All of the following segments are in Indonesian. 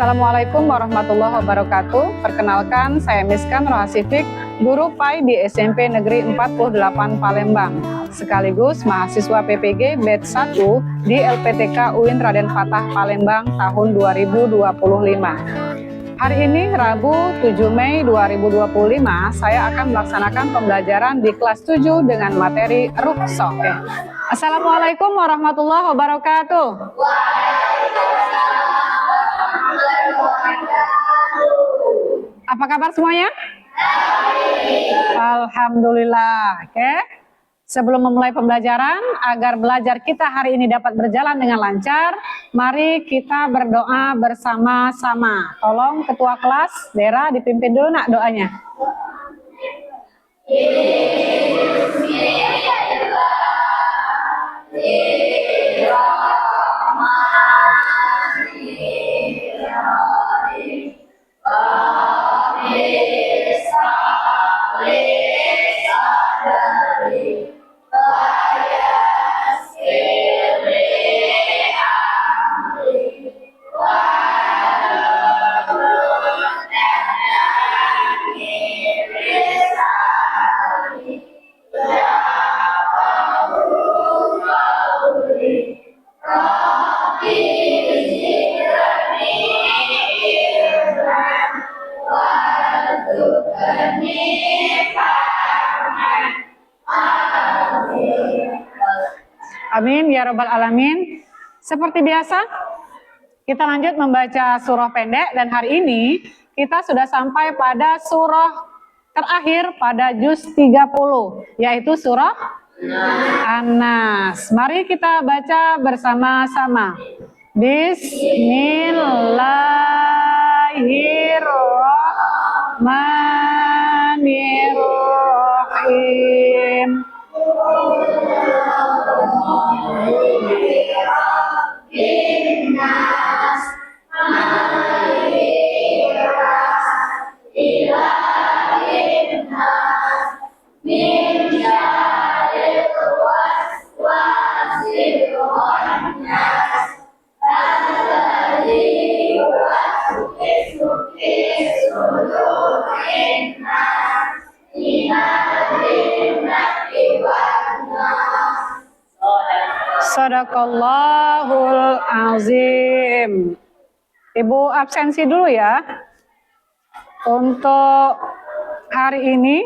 Assalamualaikum warahmatullahi wabarakatuh. Perkenalkan, saya Miskan Rohasifik, guru PAI di SMP Negeri 48 Palembang, sekaligus mahasiswa PPG Batch 1 di LPTK UIN Raden Fatah Palembang tahun 2025. Hari ini Rabu 7 Mei 2025, saya akan melaksanakan pembelajaran di kelas 7 dengan materi Rukhsah. Assalamualaikum warahmatullahi wabarakatuh. Apa kabar semuanya? Alhamdulillah. Oke. Sebelum memulai pembelajaran, agar belajar kita hari ini dapat berjalan dengan lancar, mari kita berdoa bersama-sama. Tolong ketua kelas, Dera, dipimpin dulu nak doanya. Amin ya rabbal alamin. Seperti biasa, kita lanjut membaca surah pendek, dan hari ini kita sudah sampai pada surah terakhir pada juz 30, yaitu surah An-Nas. Mari kita baca bersama-sama. Bismillahirrahmanirrahim. Sadaqallahul azim. Ibu absensi dulu ya. Untuk hari ini,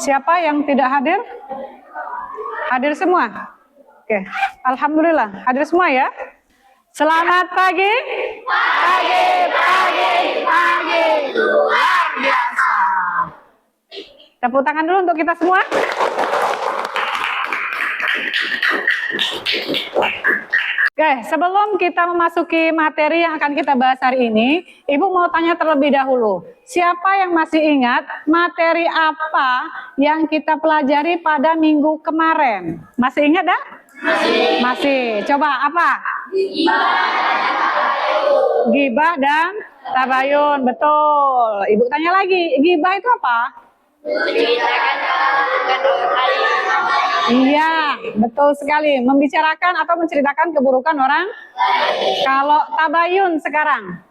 siapa yang tidak hadir? Hadir semua? Oke, alhamdulillah hadir semua ya. Selamat pagi. Pagi. Luar biasa. Tepuk tangan dulu untuk kita semua. Oke, sebelum kita memasuki materi yang akan kita bahas hari ini, Ibu mau tanya terlebih dahulu. Siapa yang masih ingat materi apa yang kita pelajari pada minggu kemarin? Masih ingat dah? Masih. Coba apa? Ghibah dan tabayun. Betul. Ibu tanya lagi, ghibah itu apa? Iya, betul sekali. Membicarakan atau menceritakan keburukan orang. Kalau tabayun sekarang?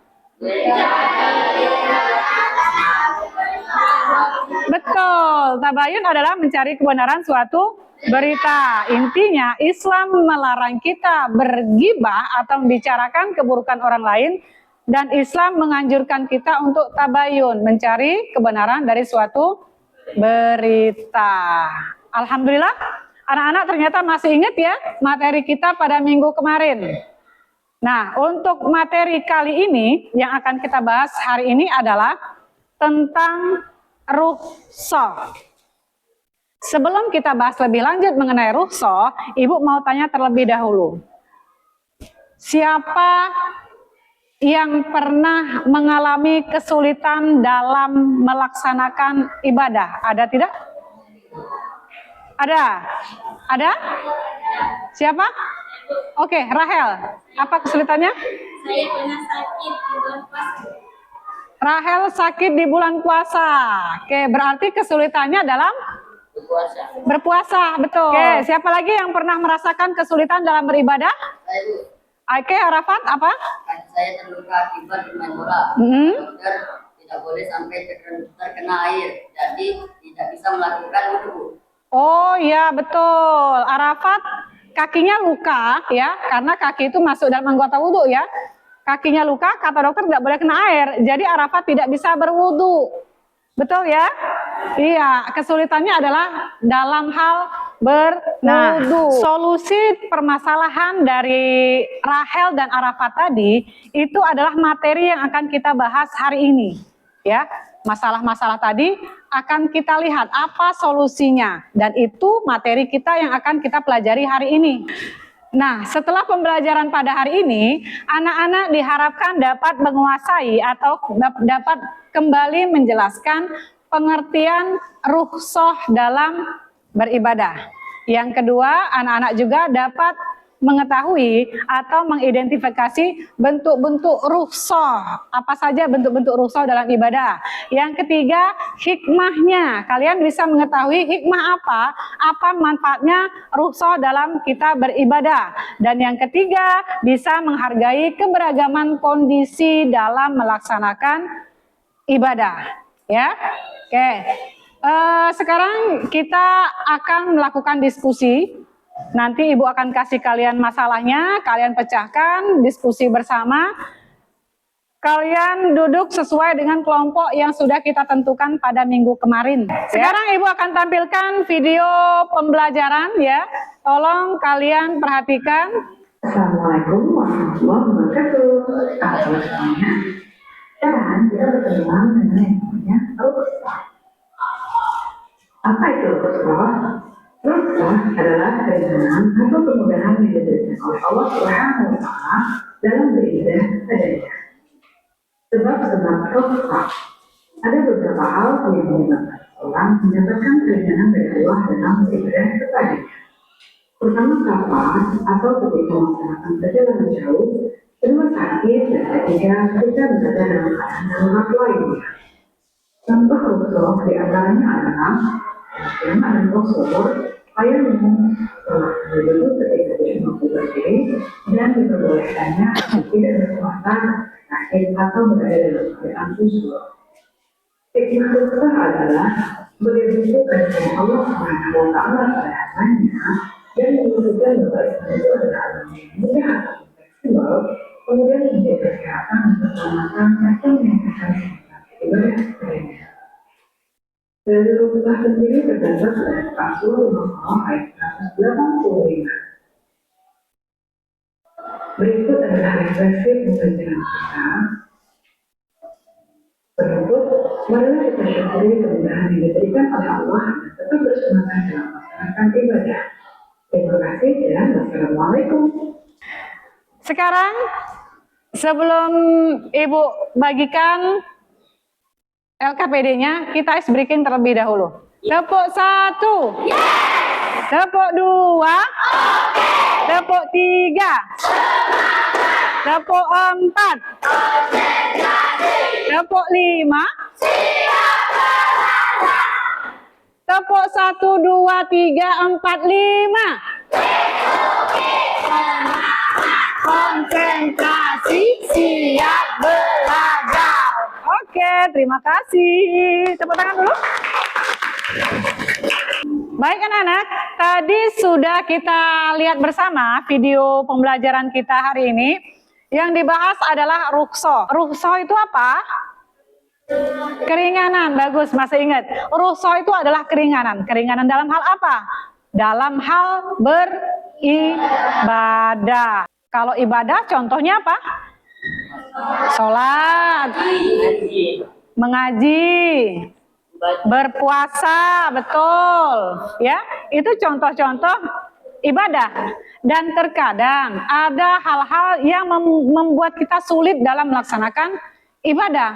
Betul, tabayun adalah mencari kebenaran suatu berita. Intinya, Islam melarang kita bergibah atau membicarakan keburukan orang lain, dan Islam menganjurkan kita untuk tabayun, mencari kebenaran dari suatu berita. Alhamdulillah, anak-anak ternyata masih ingat ya materi kita pada minggu kemarin. Nah, untuk materi kali ini yang akan kita bahas hari ini adalah tentang rukhsah. Sebelum kita bahas lebih lanjut mengenai rukhsah, Ibu mau tanya terlebih dahulu. Siapa yang pernah mengalami kesulitan dalam melaksanakan ibadah? Ada tidak? Ada? Siapa? Oke, Rahel. Apa kesulitannya? Saya pernah sakit di bulan puasa. Rahel sakit di bulan puasa. Oke, berarti kesulitannya dalam berpuasa. Betul. Oke, siapa lagi yang pernah merasakan kesulitan dalam beribadah? Oke, Arafat apa? saya terluka akibat bermain bola. Mm-mm. Dokter tidak boleh sampai terkena air, jadi tidak bisa melakukan wudhu. Oh iya betul, Arafat kakinya luka ya, karena kaki itu masuk dalam anggota wudhu ya. Kakinya luka, kata dokter tidak boleh kena air, jadi Arafat tidak bisa berwudhu. Betul ya? Iya, kesulitannya adalah dalam hal berwudhu. Solusi permasalahan dari Rahel dan Arafat tadi itu adalah materi yang akan kita bahas hari ini. Ya, masalah-masalah tadi akan kita lihat apa solusinya, dan itu materi kita yang akan kita pelajari hari ini. Nah, setelah pembelajaran pada hari ini, anak-anak diharapkan dapat menguasai atau dapat kembali menjelaskan pengertian rukhsah dalam beribadah. Yang kedua, anak-anak juga dapat mengetahui atau mengidentifikasi bentuk-bentuk rukhsah. Apa saja bentuk-bentuk rukhsah dalam ibadah. Yang ketiga, hikmahnya. Kalian bisa mengetahui hikmah apa manfaatnya rukhsah dalam kita beribadah. Dan yang ketiga, bisa menghargai keberagaman kondisi dalam melaksanakan ibadah. Ya, oke. Sekarang kita akan melakukan diskusi. Nanti Ibu akan kasih kalian masalahnya, kalian pecahkan, diskusi bersama. Kalian duduk sesuai dengan kelompok yang sudah kita tentukan pada minggu kemarin. Sekarang Ibu akan tampilkan video pembelajaran ya. Tolong kalian perhatikan. Assalamualaikum warahmatullahi wabarakatuh. Halo semuanya. Sekarang kita berkenalan dengan yang namanya rukhsah. Apa itu rukhsah? Rukhsah adalah keringanan atau kemudahan yang diberikan oleh Allah Subhanahu wa Ta'ala dalam beribadah kepadanya. Sebab rukhsah, ada beberapa hal yang menyebabkan orang mendapatkan keringanan dari Allah dalam beribadah kepadanya. Pertama, kapan atau ketika melaksanakan perjalanan jauh, kedua sakit, dan ketiga ketika berada dalam keadaan darurat lainnya. Contoh rukhsah di antaranya adalah yang ada Rasulullah ayatmu telah begitu ketika dia mampu berdiri dan diperbolehkannya tidak berpuasa, sakit atau berada dalam keadaan khusyuk. Hikmah rukhsah adalah sebagai bentuk kasih Allah Subhanahu wa Ta'ala pada hambanya dan menunjukkan bahwa Islam itu adalah agama yang mudah atau fleksibel, kemudian menjaga kesehatan dan keselamatan atau menyatakan ibadah kepadanya. Dari rukhsah sendiri terdapat dari Rasulullah ayat 185. Berikut adalah refleksi pembelajaran kita. Penutup, marilah kita syukuri kemudahan yang diberikan oleh Allah dan tetap bersemangat dalam melaksanakan ibadah. Terima kasih dan wassalamualaikum. Sekarang sebelum Ibu bagikan LKPD-nya, kita ice breaking terlebih dahulu. Tepuk 1. Tepuk 2. Tepuk 3. Tepuk 4. Tepuk 5. Tepuk 1, 2, 3, 4, 5. Konsentrasi, siap belajar. Oke, terima kasih. Tepuk tangan dulu. Baik anak-anak, tadi sudah kita lihat bersama video pembelajaran kita hari ini. Yang dibahas adalah rukhsah. Rukhsah itu apa? Keringanan. Bagus, masih ingat. Rukhsah itu adalah keringanan. Keringanan dalam hal apa? Dalam hal beribadah. Kalau ibadah contohnya apa? Sholat, mengaji, berpuasa, betul. Ya, itu contoh-contoh ibadah. Dan terkadang ada hal-hal yang membuat kita sulit dalam melaksanakan ibadah.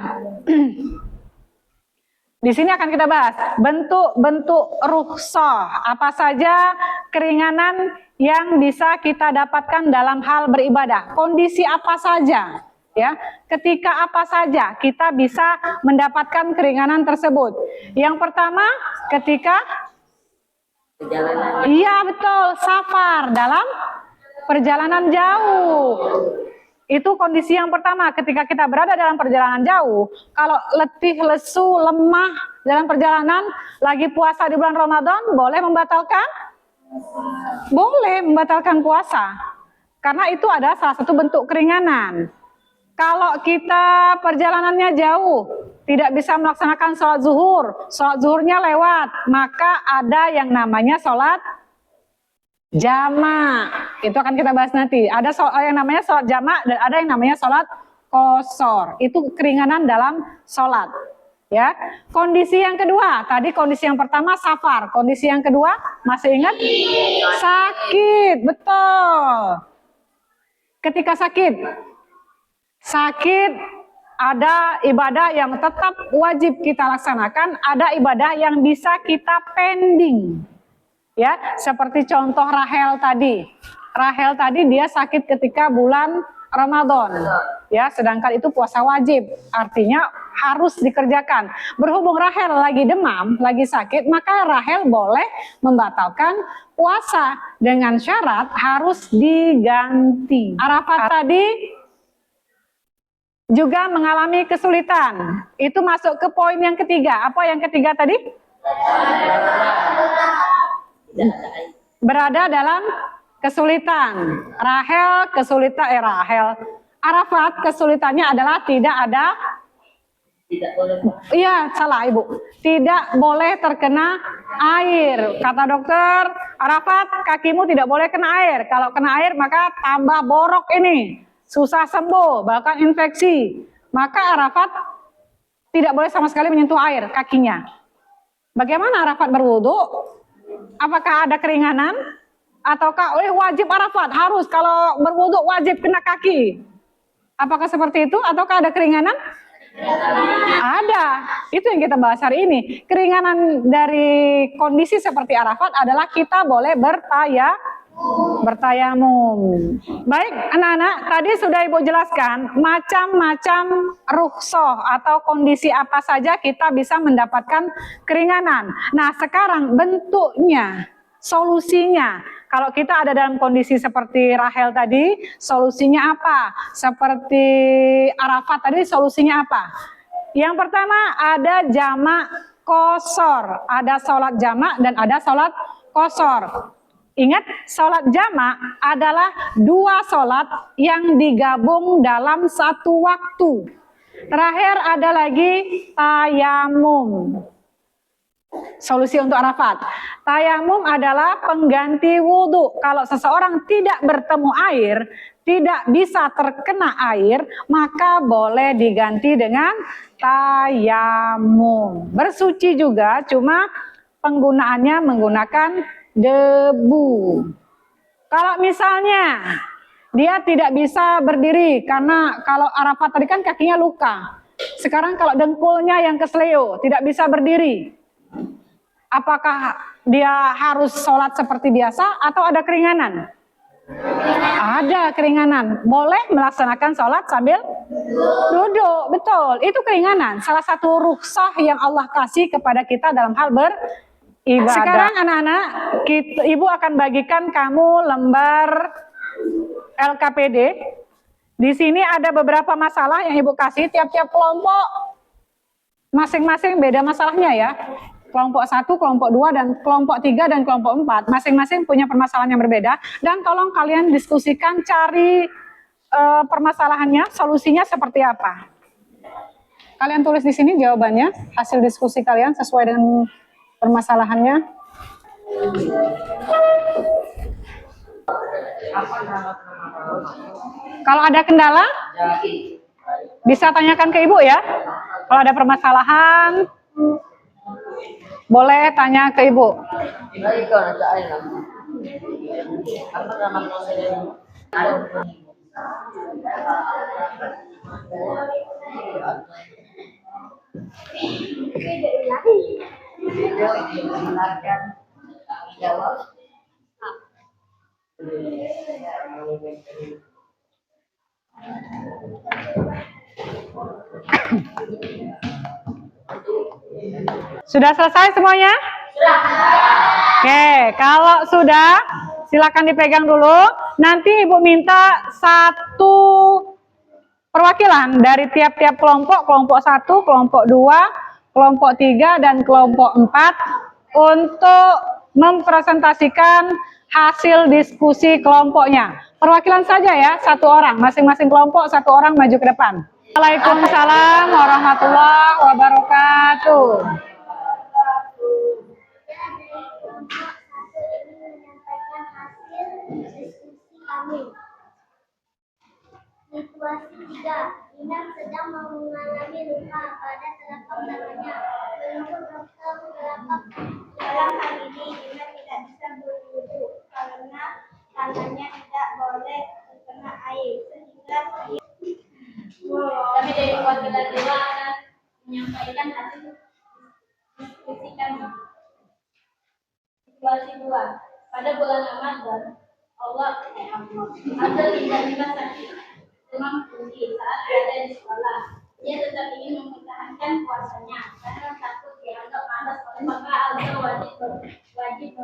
Di sini akan kita bahas bentuk-bentuk rukhsah. Apa saja keringanan yang bisa kita dapatkan dalam hal beribadah. Kondisi apa saja, ya. Ketika apa saja kita bisa mendapatkan keringanan tersebut. Yang pertama, ketika Perjalanan. iya betul, safar dalam perjalanan jauh. Itu kondisi yang pertama ketika kita berada dalam perjalanan jauh. Kalau letih, lesu, lemah dalam perjalanan, lagi puasa di bulan Ramadan, boleh membatalkan? Boleh membatalkan puasa. Karena itu adalah salah satu bentuk keringanan. Kalau kita perjalanannya jauh, tidak bisa melaksanakan sholat zuhurnya lewat, maka ada yang namanya sholat jamak. Itu akan kita bahas nanti. Ada yang namanya sholat jamak dan ada yang namanya sholat qashar. Itu keringanan dalam sholat. Ya. Kondisi yang kedua, tadi kondisi yang pertama safar. Kondisi yang kedua, masih ingat? Sakit, betul. Ketika sakit ada ibadah yang tetap wajib kita laksanakan, ada ibadah yang bisa kita pending. Ya, seperti contoh Rahel tadi. Rahel tadi dia sakit ketika bulan Ramadan. Ya, sedangkan itu puasa wajib. Artinya harus dikerjakan. Berhubung Rahel lagi demam, lagi sakit, maka Rahel boleh membatalkan puasa dengan syarat harus diganti. Arafat tadi juga mengalami kesulitan. Itu masuk ke poin yang ketiga. Apa yang ketiga tadi? Berada dalam kesulitan. Arafat kesulitannya adalah tidak boleh. Iya, salah Ibu. Tidak boleh terkena air. Kata dokter, Arafat kakimu tidak boleh kena air. Kalau kena air maka tambah borok ini. Susah sembuh, bahkan infeksi. Maka Arafat tidak boleh sama sekali menyentuh air kakinya. Bagaimana Arafat berwudu? Apakah ada keringanan? Ataukah wajib Arafat? Harus kalau berwudu wajib kena kaki. Apakah seperti itu? Ataukah ada keringanan? Ada. Itu yang kita bahas hari ini. Keringanan dari kondisi seperti Arafat adalah kita boleh bertayamum. Baik, anak-anak, tadi sudah Ibu jelaskan macam-macam rukhsah atau kondisi apa saja kita bisa mendapatkan keringanan. Nah, sekarang bentuknya, solusinya. Kalau kita ada dalam kondisi seperti Rahel tadi, solusinya apa? Seperti Arafat tadi, solusinya apa? Yang pertama ada jamak qashar. Ada sholat jamak dan ada sholat qashar. Ingat, sholat jamak adalah dua sholat yang digabung dalam satu waktu. Terakhir ada lagi tayamum. Solusi untuk Arafat. Tayamum adalah pengganti wudhu. Kalau seseorang tidak bertemu air, tidak bisa terkena air, maka boleh diganti dengan tayamum. Bersuci juga, cuma penggunaannya menggunakan debu. Kalau misalnya dia tidak bisa berdiri karena kalau Arafat tadi kan kakinya luka. Sekarang kalau dengkulnya yang kesleo, tidak bisa berdiri. Apakah dia harus sholat seperti biasa atau ada keringanan? Ada keringanan. Boleh melaksanakan sholat sambil duduk. Betul, itu keringanan. Salah satu rukhsah yang Allah kasih kepada kita dalam hal beribadah. Sekarang anak-anak, Ibu akan bagikan kamu lembar LKPD. Di sini ada beberapa masalah yang Ibu kasih. Tiap-tiap kelompok masing-masing beda masalahnya ya. Kelompok 1, kelompok 2, dan kelompok 3, dan kelompok 4. Masing-masing punya permasalahan yang berbeda. Dan tolong kalian diskusikan, cari permasalahannya, solusinya seperti apa. Kalian tulis di sini jawabannya, hasil diskusi kalian sesuai dengan permasalahannya. Kalau ada kendala, bisa tanyakan ke Ibu ya. Kalau ada permasalahan, boleh tanya ke Ibu. Sudah selesai semuanya? Sudah. Oke, kalau sudah silakan dipegang dulu. Nanti Ibu minta satu perwakilan dari tiap-tiap kelompok, kelompok 1, kelompok 2, kelompok 3, dan kelompok 4 untuk mempresentasikan hasil diskusi kelompoknya. Perwakilan saja ya, satu orang, masing-masing kelompok satu orang maju ke depan. Waalaikumsalam warahmatullahi wabarakatuh. Situasi 3. Inang sedang mengalami luka pada telapak tangannya. Menurut dokter telapak dalam hal ini Inang tidak bisa berwudu karena tangannya tidak boleh terkena air sehingga kami dari perwakilan dewa akan menyampaikan hasil diskusi kami. Situasi 2. Pada bulan Ramadan, Allah ada lima sakit demam tinggi saat berada di sekolah. Dia tetap ingin mempertahankan puasanya karena takut dianggap malas oleh maka Allah wajib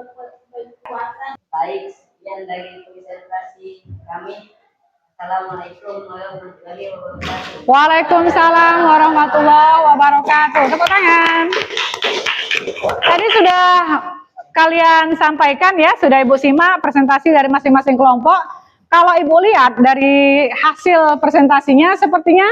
berpuasa. Baik, sekian dari presentasi kami. Assalamualaikum warahmatullahi wabarakatuh. Waalaikumsalam warahmatullahi wabarakatuh. Tepuk tangan. Tadi sudah kalian sampaikan ya, sudah Ibu simak presentasi dari masing-masing kelompok. Kalau Ibu lihat dari hasil presentasinya, sepertinya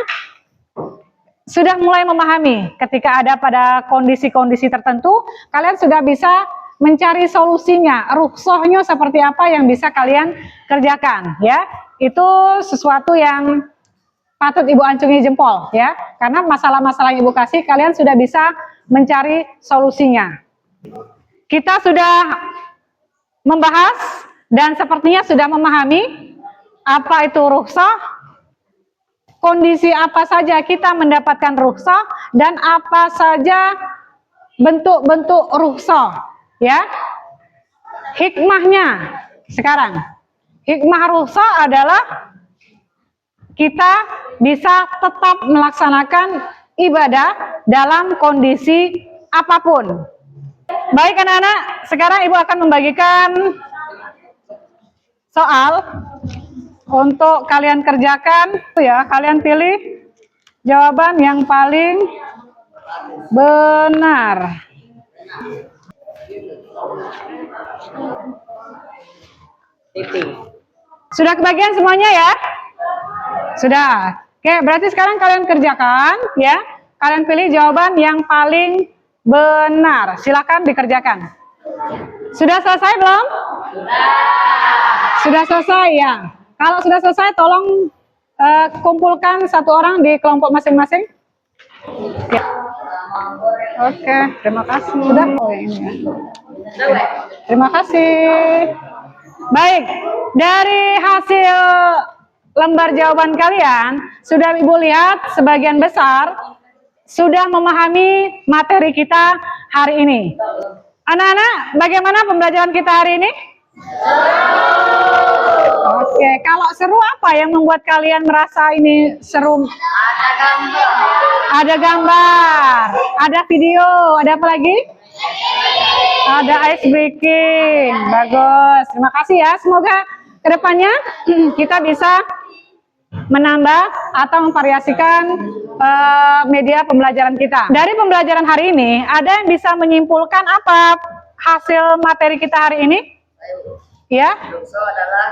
sudah mulai memahami ketika ada pada kondisi-kondisi tertentu, kalian sudah bisa mencari solusinya, rukhsahnya seperti apa yang bisa kalian kerjakan ya. Itu sesuatu yang patut Ibu acungi jempol ya, karena masalah-masalah yang Ibu kasih kalian sudah bisa mencari solusinya. Kita sudah membahas dan sepertinya sudah memahami apa itu rukhsah, kondisi apa saja kita mendapatkan rukhsah, dan apa saja bentuk-bentuk rukhsah ya. Hikmahnya sekarang, hikmah rukhsah adalah kita bisa tetap melaksanakan ibadah dalam kondisi apapun. Baik anak-anak, sekarang Ibu akan membagikan soal untuk kalian kerjakan ya. Kalian pilih jawaban yang paling benar. Sudah kebagian semuanya ya? Sudah. Oke, berarti sekarang kalian kerjakan ya. Kalian pilih jawaban yang paling benar. Silakan dikerjakan. Sudah selesai belum? Sudah selesai ya. Kalau sudah selesai, tolong kumpulkan satu orang di kelompok masing-masing. Ya. Oke, terima kasih. Sudah? Oh ini ya. Terima kasih. Baik, dari hasil lembar jawaban kalian, sudah Ibu lihat sebagian besar sudah memahami materi kita hari ini. Anak-anak, bagaimana pembelajaran kita hari ini? Oke, kalau seru apa yang membuat kalian merasa ini seru? Ada gambar, ada video, ada apa lagi? Ada ice breaking. Bagus, terima kasih ya. Semoga kedepannya kita bisa menambah atau memvariasikan media pembelajaran kita. Dari pembelajaran hari ini, ada yang bisa menyimpulkan apa hasil materi kita hari ini? Ya. Rukhsah adalah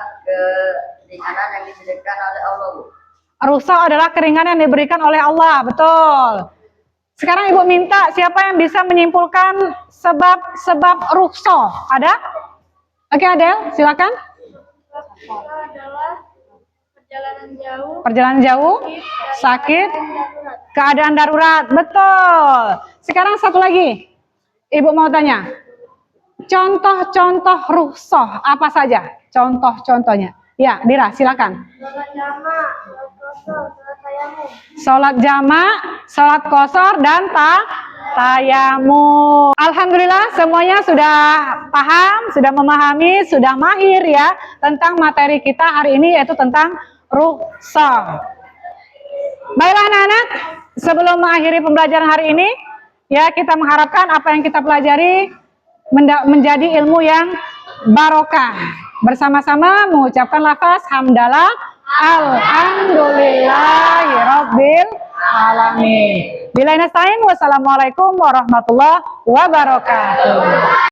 keringanan yang diberikan oleh Allah. Rukhsah adalah keringanan yang diberikan oleh Allah, betul. Sekarang Ibu minta siapa yang bisa menyimpulkan sebab rukhsah? Ada? Oke, Adel, silakan. Adalah Perjalanan jauh, sakit, keadaan darurat, betul. Sekarang satu lagi, Ibu mau tanya, contoh-contoh rukhsah apa saja? Contoh-contohnya. Ya, Dira, silakan. Sholat jamak, sholat qasar, dan tayamum. Alhamdulillah semuanya sudah paham, sudah memahami, sudah mahir ya tentang materi kita hari ini, yaitu tentang rukhsah. Baiklah anak-anak, sebelum mengakhiri pembelajaran hari ini, ya kita mengharapkan apa yang kita pelajari menjadi ilmu yang barokah. Bersama-sama mengucapkan lafaz hamdalah, Alhamdulillahirabbil alamin. Billahi nasta'in. Wassalamualaikum warahmatullahi wabarakatuh.